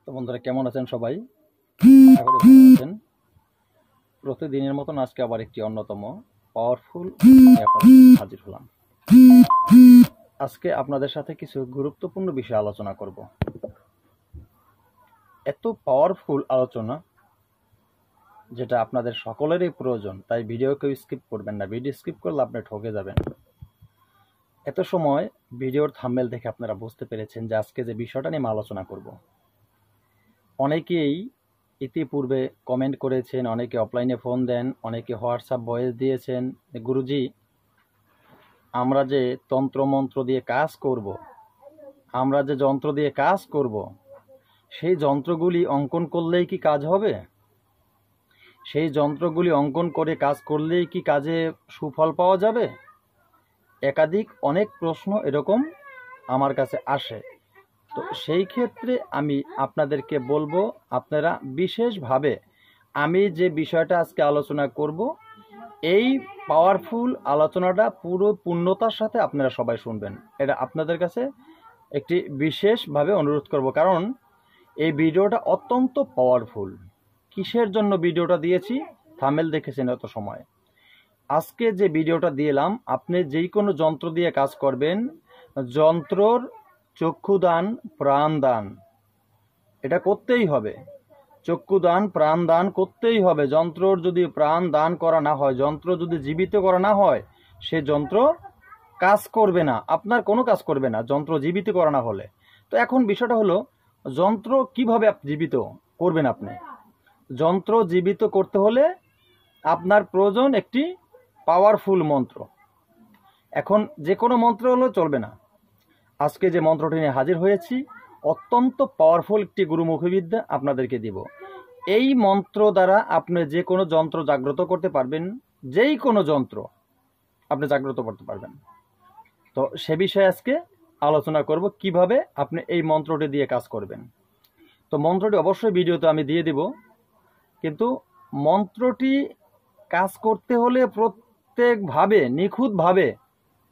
তো বন্ধুরা কেমন আছেন সবাই? আশা করি ভালো আছেন। প্রতিদিনের মতন আজকে আবার একটি অন্যতম পাওয়ারফুল হাজির হলাম। আজকে আপনাদের সাথে কিছু গুরুত্বপূর্ণ বিষয় আলোচনা করব। এত পাওয়ারফুল আলোচনা যেটা আপনাদের সকলেরই প্রয়োজন, তাই ভিডিও কেউ স্কিপ করবেন না। ভিডিও স্কিপ করলে আপনি ঠকে যাবেন। এত সময় ভিডিওর থাম্বনেল দেখে আপনারা বুঝতে পেরেছেন যে আজকে যে বিষয়টা নিয়ে আলোচনা করব। অনেকেই ইতিপূর্বে কমেন্ট করেছেন, অনেকে অফলাইনে ফোন দেন, অনেকে হোয়াটসঅ্যাপ ভয়েস দিয়েছেন, গুরুজি আমরা যে তন্ত্রমন্ত্র দিয়ে কাজ করব, আমরা যে যন্ত্র দিয়ে কাজ করব, সেই যন্ত্রগুলি অঙ্কন করলেই কি কাজ হবে? সেই যন্ত্রগুলি অঙ্কন করে কাজ করলেই কি কাজে সুফল পাওয়া যাবে? একাধিক অনেক প্রশ্ন এরকম আমার কাছে আসে। তো সেই ক্ষেত্রে আমি আপনাদেরকে বলবো, আপনারা বিশেষভাবে আমি যে বিষয়টা আজকে আলোচনা করব, এই পাওয়ারফুল আলোচনাটা পুরো পূর্ণতার সাথে আপনারা সবাই শুনবেন। এটা আপনাদের কাছে একটি বিশেষভাবে অনুরোধ করব, কারণ এই ভিডিওটা অত্যন্ত পাওয়ারফুল। কিসের জন্য ভিডিওটা দিয়েছি? থাম্বনেল দেখেছেন এত সময়। আজকে যে ভিডিওটা দিলাম, আপনি যেই কোনো যন্ত্র দিয়ে কাজ করবেন, যন্ত্রর চক্ষুদান প্রাণদান এটা করতেই হবে। চক্ষুদান প্রাণদান করতেই হবে। যন্ত্রর যদি প্রাণ দান করা না হয়, যন্ত্র যদি জীবিত করা না হয়, সে যন্ত্র কাজ করবে না, আপনার কোনো কাজ করবে না যন্ত্র জীবিত করা না হলে। তো এখন বিষয়টা হলো, যন্ত্র কিভাবে জীবিত করবেন? আপনি যন্ত্র জীবিত করতে হলে আপনার প্রয়োজন একটি পাওয়ারফুল মন্ত্র। এখন যে কোনো মন্ত্র হলেও চলবে না। আজকে যে মন্ত্রটি নিয়ে হাজির হয়েছি, অত্যন্ত পাওয়ারফুল একটি গুরুমুখী বিদ্যা আপনাদেরকে দিব। এই মন্ত্র দ্বারা আপনি যে কোনো যন্ত্র জাগ্রত করতে পারবেন, যেই কোনো যন্ত্র আপনি জাগ্রত করতে পারবেন। তো সে বিষয়ে আজকে আলোচনা করব কিভাবে আপনি এই মন্ত্রটি দিয়ে কাজ করবেন। তো মন্ত্রটি অবশ্যই ভিডিওতে আমি দিয়ে দিব, কিন্তু মন্ত্রটি কাজ করতে হলে প্রত্যেকভাবে নিখুঁতভাবে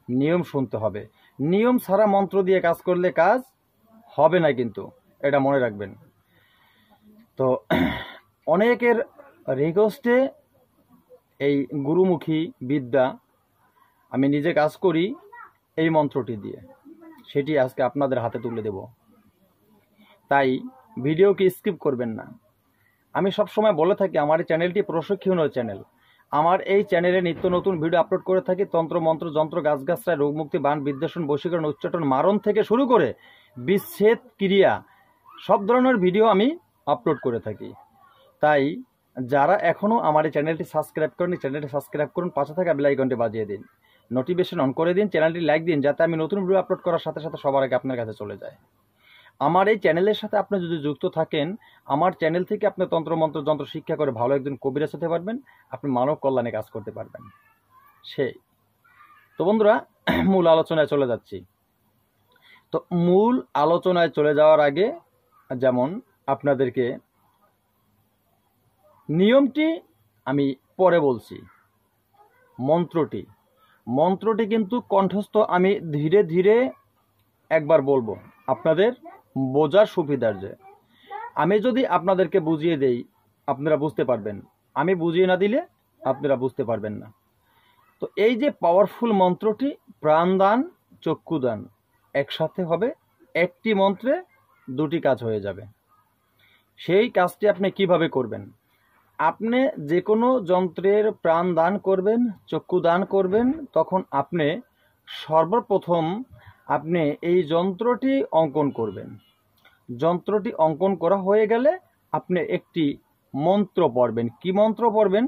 নিয়ম শুনতে হবে। নিয়ম ছাড়া মন্ত্র দিয়ে কাজ করলে কাজ হবে না, কিন্তু এটা মনে রাখবেন। তো অনেকের রিকোয়েস্টে এই গুরুমুখী বিদ্যা আমি নিজে কাজ করি এই মন্ত্রটি দিয়ে, সেটি আজকে আপনাদের হাতে তুলে দেব। তাই ভিডিওকে স্কিপ করবেন না। আমি সবসময় বলে থাকি, আমার এই চ্যানেলটি প্রশিক্ষণীয় চ্যানেল। আমার এই চ্যানেলে নিত্য নতুন ভিডিও আপলোড করে থাকি। তন্ত্র মন্ত্র যন্ত্র গাছগাছড়ায় রোগমুক্তি বান বিদ্বেষণ বশীকরণ উচ্চাটন মারণ থেকে শুরু করে বিচ্ছেদ ক্রিয়া সব ধরনের ভিডিও আমি আপলোড করে থাকি। তাই যারা এখনও আমার এই চ্যানেলটি সাবস্ক্রাইব করেনি, চ্যানেলটি সাবস্ক্রাইব করুন, পাশে থাকা বেল আইকনটি বাজিয়ে দিন, নোটিফিকেশন অন করে দিন, চ্যানেলটি লাইক দিন, যাতে আমি নতুন ভিডিও আপলোড করার সাথে সাথে সবার আগে আপনার কাছে চলে যায়। আমার এই চ্যানেলের সাথে আপনি যদি যুক্ত থাকেন, আমার চ্যানেল থেকে আপনি তন্ত্রমন্ত্র যন্ত্র শিক্ষা করে ভালো একজন কবিরাজ হতে পারবেন, আপনি মানব কল্যাণে কাজ করতে পারবেন। সেই তো বন্ধুরা, মূল আলোচনায় চলে যাচ্ছি। তো মূল আলোচনায় চলে যাওয়ার আগে যেমন আপনাদেরকে নিয়মটি আমি পরে বলছি। মন্ত্রটি কিন্তু কণ্ঠস্থ আমি ধীরে ধীরে একবার বলবো আপনাদের বোঝার সুবিধার্থে। আমি যদি আপনাদেরকে বুঝিয়ে দেই, আপনারা বুঝতে পারবেন। আমি বুঝিয়ে না দিলে আপনারা বুঝতে পারবেন না। তো এই যে পাওয়ারফুল মন্ত্রটি, প্রাণদান চক্ষুদান একসাথে হবে, একটি মন্ত্রে দুটি কাজ হয়ে যাবে। সেই কাজটি আপনি কিভাবে করবেন? আপনি যে কোনো যন্ত্রের প্রাণ দান করবেন, চক্ষু দান করবেন, তখন আপনি সর্বপ্রথম আপনি এই যন্ত্রটি অঙ্কন করবেন। যন্ত্রটি অঙ্কন করা হয়ে গেলে আপনি একটি মন্ত্র পড়বেন। কি মন্ত্র পড়বেন?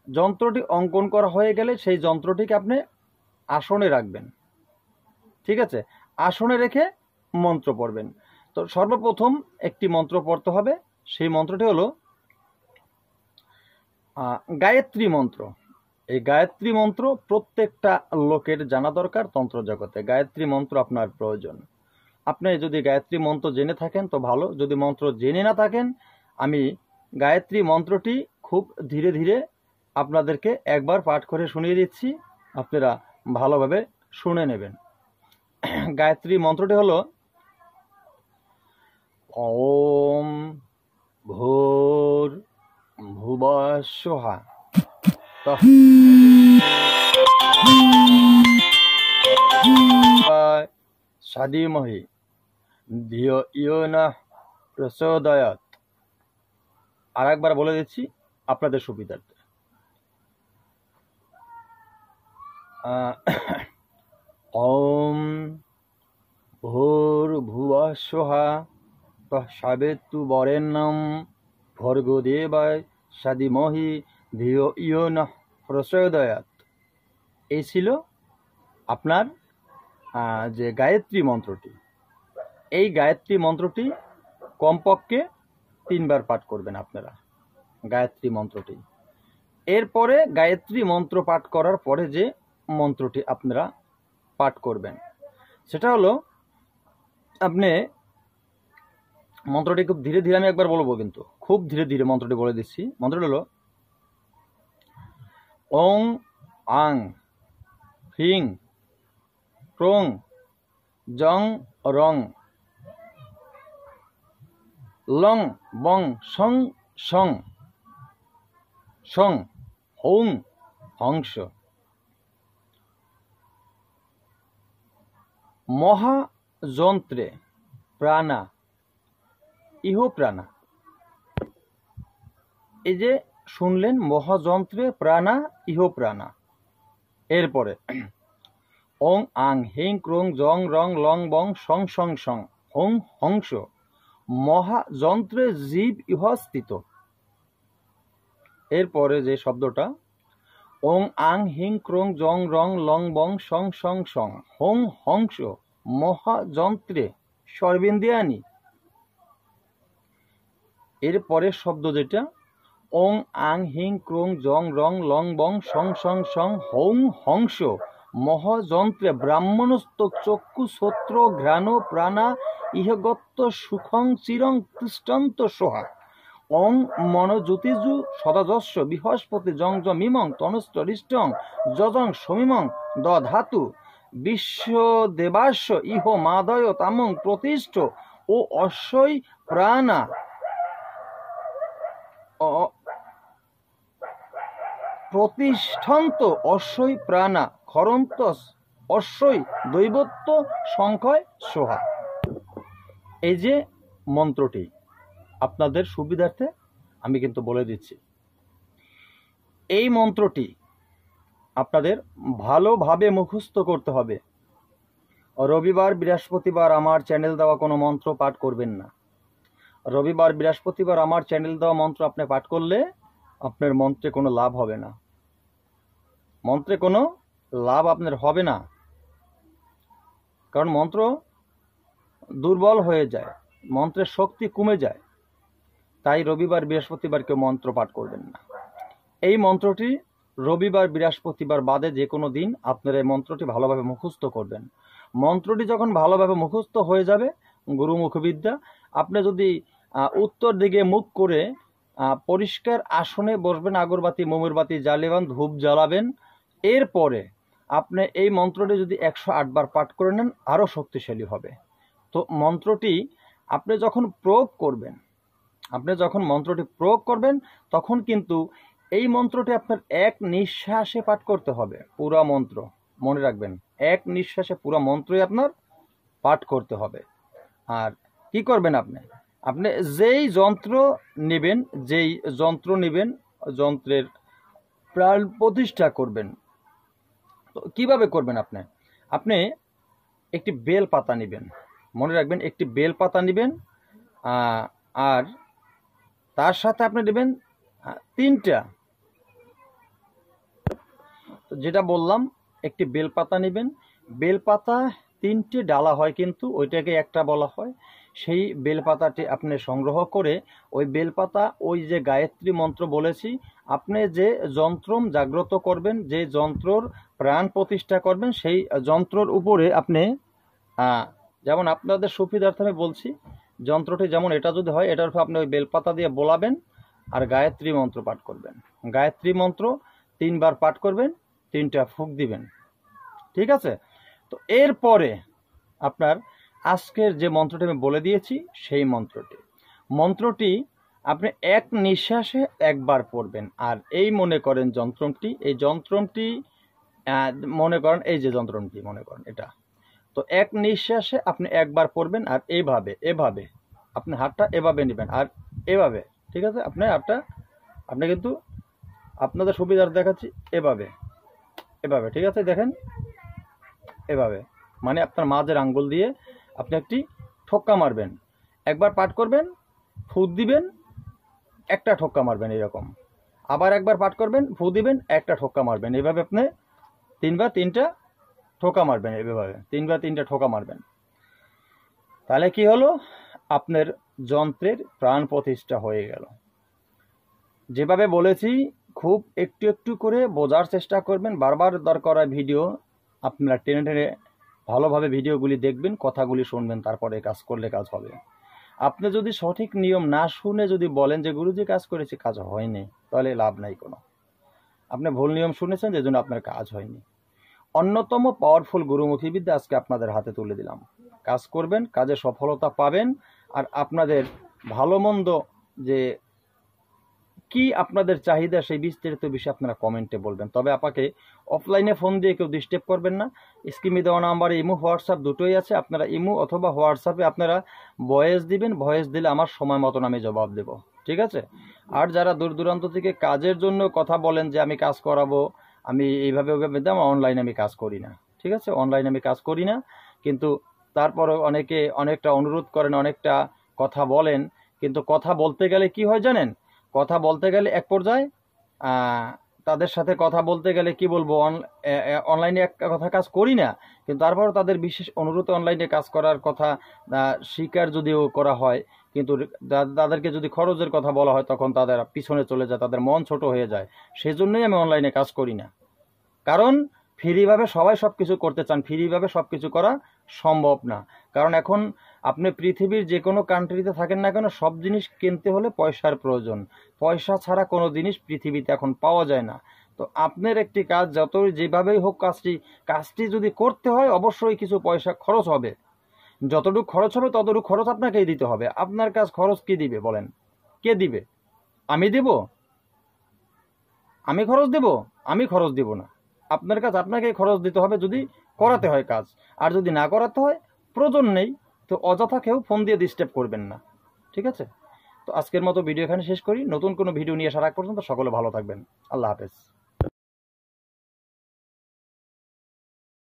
যন্ত্রটি অঙ্কন করা হয়ে গেলে সেই যন্ত্রটিকে আপনি আসনে রাখবেন। ঠিক আছে? আসনে রেখে মন্ত্র পড়বেন। তো সর্বপ্রথম একটি মন্ত্র পড়তে হবে। সেই মন্ত্রটি হলো গায়ত্রী মন্ত্র। এই গায়ত্রী মন্ত্র প্রত্যেকটা লোকের জানা দরকার। তন্ত্র জগতে গায়ত্রী মন্ত্র আপনার প্রয়োজন। আপনি যদি গায়ত্রী মন্ত্র জেনে থাকেন তো ভালো, যদি মন্ত্র জেনে না থাকেন, আমি গায়ত্রী মন্ত্রটি খুব ধীরে ধীরে আপনাদেরকে একবার পাঠ করে শুনিয়ে দিচ্ছি, আপনারা ভালোভাবে শুনে নেবেন। গায়ত্রী মন্ত্রটি হলো ওম সোহা সাদিমহি ধিও ইও না প্রচোদয়াৎ। আর একবার বলে দিচ্ছি আপনাদের সুবিধার্থে। ওম ভূর্ভুবঃ স্বঃ তৎসবিতু বরেণ্যং ভর্গো দেবায় ধীমহি ধিও ইও নঃ প্রচোদয়াৎ। এই ছিল আপনার যে গায়ত্রী মন্ত্রটি। এই গায়ত্রী মন্ত্রটি কমপক্ষে 3 বার পাঠ করবেন আপনারা গায়ত্রী মন্ত্রটি। এরপরে গায়ত্রী মন্ত্র পাঠ করার পরে যে মন্ত্রটি আপনারা পাঠ করবেন সেটা হলো, আপনি মন্ত্রটি খুব ধীরে ধীরে আমি একবার বলবো, কিন্তু খুব ধীরে ধীরে মন্ত্রটি বলে দিচ্ছি। মন্ত্রটি হলো ওং আং হ্রিং ক্রোং জং রং লং বং song song song Hong Hansa. মহাযন্ত্রে প্রাণা ইহ প্রাণা। এই যে শুনলেন, মহাযন্ত্রে প্রাণা ইহ প্রাণা। এরপরে ওং আং হিং ক্রোং জং রং লং বং song song song Hong Hansa মহাযন্ত্রে জীব ইহ স্থিত। এরপরে যে শব্দটা ওং আং হিং ক্রোং জং রং লং বং song song song Hong Hansa মহাযন্ত্রে সর্বেন্দ্রিয়ানি। এরপরের শব্দ যেটা ওং আং হিং ক্রোং জং রং লং বং song song song Hong Hansa মহাযন্ত্রে ব্রাহ্মণস্তক চক্ষু শ্রোত্র ঘ্রাণ প্রাণা ইহগত্ত সুখং চিরং তিষ্ঠন্ত সোহা। ওং মনোজ্যোতিজু সদাজস্ব বৃহস্পতি জং জমিমং তনুস্তরিষ্টং যজং সমীমং দধাতু বিশ্বদেবাস্য ইহ মাদয় তামং প্রতিষ্ঠ ও অশ্বই প্রাণা প্রতিষ্ঠন্ত অশ্বই প্রাণা খরন্ত অশ্বই দৈবত্ব সংখ্যয় সোহা। এই যে মন্ত্রটি আপনাদের সুবিধার্থে আমি কিন্তু বলে দিচ্ছি। এই মন্ত্রটি আপনাদের ভালোভাবে মুখস্থ করতে হবে। রবিবার বৃহস্পতিবার আমার চ্যানেল দেওয়া কোনো মন্ত্র পাঠ করবেন না। রবিবার বৃহস্পতিবার আমার চ্যানেল দেওয়া মন্ত্র আপনি পাঠ করলে আপনার মন্ত্রে কোনো লাভ হবে না। মন্ত্রে কোনো লাভ আপনার হবে না, কারণ মন্ত্র দুর্বল হয়ে যায়, মন্ত্রের শক্তি কমে যায়। তাই রবিবার বৃহস্পতিবার কেউ মন্ত্র পাঠ করবেন না। এই মন্ত্রটি রবিবার বৃহস্পতিবার বাদে যে কোনো দিন আপনারা এই মন্ত্রটি ভালোভাবে মুখস্থ করবেন। মন্ত্রটি যখন ভালোভাবে মুখস্থ হয়ে যাবে, গুরুমুখবিদ্যা, আপনি যদি উত্তর দিকে মুখ করে পরিষ্কার আসনে বসবেন, আগরবাতি মোমবাতি জ্বালাবেন, ধূপ জ্বালাবেন। এরপরে আপনি এই মন্ত্রটি যদি 108 বার পাঠ করে নেন আরও শক্তিশালী হবে। তো মন্ত্রটি আপনি যখন মন্ত্রটি প্রয়োগ করবেন তখন কিন্তু এই মন্ত্রটি আপনার এক নিঃশ্বাসে পাঠ করতে হবে। পুরা মন্ত্র মনে রাখবেন, এক নিঃশ্বাসে পুরা মন্ত্রই আপনার পাঠ করতে হবে। আর কি করবেন, আপনি যেই যন্ত্র নেবেন যন্ত্রের প্রাণ প্রতিষ্ঠা করবেন। তো কিভাবে করবেন, আপনি একটি বেল পাতা নেবেন, মনে রাখবেন একটি বেল পাতা নেবেন, আর তার সাথে আপনি নেবেন 3টা, যেটা বললাম একটি বেলপাতা নেবেন। বেলপাতা 3টে ডালা হয়, কিন্তু ওইটাকে একটা বলা হয়। সেই বেলপাতাটি আপনি সংগ্রহ করে ওই বেলপাতা, ওই যে গায়ত্রী মন্ত্র বলেছি, আপনি যে যন্ত্রম জাগ্রত করবেন, যে যন্ত্রর প্রাণ প্রতিষ্ঠা করবেন, সেই যন্ত্রর উপরে আপনি যেমন আপনাদের সুবিধার্থে আমি বলছি, যন্ত্রটি যেমন এটা যদি হয়, এটার উপর আপনি ওই বেলপাতা দিয়ে বোলাবেন আর গায়ত্রী মন্ত্র পাঠ করবেন। গায়ত্রী মন্ত্র 3 বার পাঠ করবেন, 3টা ফুঁক দিবেন, ঠিক আছে? তো এরপরে আপনার আজকের যে মন্ত্রটি আমি বলে দিয়েছি সেই মন্ত্রটি আপনি এক নিঃশ্বাসে একবার পড়বেন। আর এই মনে করেন এই যন্ত্রটি মনে করেন, এই যে যন্ত্রটি মনে করেন এটা, তো এক নিঃশ্বাসে আপনি একবার পড়বেন। আর এভাবে আপনি হাতটা এভাবে নেবেন আর এভাবে, ঠিক আছে? আপনি কিন্তু আপনাদের সুবিধার দেখাচ্ছি, এভাবে এভাবে, ঠিক আছে? দেখেন এভাবে, মানে আপনার মাঝের আঙ্গুল দিয়ে আপনি একটি ঠোক্কা মারবেন, একবার পাঠ করবেন, ফুঁক দিবেন, একটা ঠোক্কা মারবেন এরকম, আবার একবার পাঠ করবেন, ফু দিবেন, একটা ঠোক্কা মারবেন। এইভাবে আপনি 3 বা 3টা ঠোকা মারবেন, এইভাবে 3 বা 3টা ঠোকা মারবেন। তাহলে কি হলো? আপনার যন্ত্রের প্রাণ প্রতিষ্ঠা হয়ে গেল। যেভাবে বলেছি খুব একটু একটু করে বোঝার চেষ্টা করবেন। বারবার দরকার হয় ভিডিও আপনারা টেনে টেনে ভালোভাবে ভিডিওগুলি দেখবেন, কথাগুলি শুনবেন, তারপরে কাজ করলে কাজ হবে। আপনি যদি সঠিক নিয়ম না শুনে যদি বলেন যে গুরুজি কাজ করেছি, কাজ হয়নি, তাহলে লাভ নাই কোনো। আপনি ভুল নিয়ম শুনেছেন, যে জন্য আপনার কাজ হয়নি। অন্যতম পাওয়ারফুল গুরুমুখী বিদ্যা আজকে আপনাদের হাতে তুলে দিলাম। কাজ করবেন, কাজে সফলতা পাবেন। আর আপনাদের ভালো মন্দ যে কি আপনাদের চাহিদা, সেই বিস্তারিত বিষয়ে আপনারা কমেন্টে বলবেন। তবে আপনাকে অফলাইনে ফোন দিয়ে কেউ ডিস্টার্ব করবেন না। স্ক্রিনে দেওয়া নাম্বারে ইমো হোয়াটসঅ্যাপ দুটোই আছে, আপনারা ইমো অথবা হোয়াটসঅ্যাপে আপনারা ভয়েস দিবেন। ভয়েস দিলে আমার সময় মতন আমি জবাব দেব, ঠিক আছে? আর যারা দূর দূরান্ত থেকে কাজের জন্য কথা বলেন যে আমি কাজ করাবো, আমি এইভাবে ওইভাবে দাম, অনলাইনে আমি কাজ করি না, ঠিক আছে? অনলাইনে আমি কাজ করি না, কিন্তু তারপরও অনেকে অনেকটা অনুরোধ করেন, অনেকটা কথা বলেন, কিন্তু কথা বলতে গেলে কি হয় জানেন? কথা বলতে গেলে এক পর্যায়ে তাদের সাথে কথা বলতে গেলে কি বলবো, অনলাইনে এক কথা কাজ করি না, কিন্তু তারপরও তাদের বিশেষ অনুরোধ অনলাইনে কাজ করার কথা স্বীকার যদিও করা হয়, কিন্তু তাদেরকে যদি খরচের কথা বলা হয় তখন তাদের পিছনে চলে যায়, তাদের মন ছোট হয়ে যায়। সেই জন্যই আমি অনলাইনে কাজ করি না। কারণ ফ্রিভাবে সবাই সব কিছু করতে চান, ফ্রিভাবে সব কিছু করা সম্ভব না। কারণ এখন আপনি পৃথিবীর যে কোনো কান্ট্রিতে থাকেন না কেন, সব জিনিস কিনতে হলে পয়সার প্রয়োজন। পয়সা ছাড়া কোনো জিনিস পৃথিবীতে এখন পাওয়া যায় না। তো আপনার একটি কাজ যতই যেভাবেই হোক, কাজটি যদি করতে হয় অবশ্যই কিছু পয়সা খরচ হবে। যতটুকু খরচ হবে ততটুকু খরচ আপনাকেই দিতে হবে। আপনার কাজ খরচ কে দিবে বলেন? কে দিবে? আমি দেব? আমি খরচ দেব? আমি খরচ দিব না। আপনার কাজ আপনাকে খরচ দিতে হবে যদি করাতে হয় কাজ। আর যদি না করাতে হয়, প্রয়োজন নেই, তো অযথা কেউ ফোন দিয়ে ডিস্টার্ব করবেন না, ঠিক আছে? তো আজকের মতো ভিডিও এখানে শেষ করি। নতুন কোনো ভিডিও নিয়ে আসার আগ পর্যন্ত সকলে ভালো থাকবেন। আল্লাহ হাফেজ।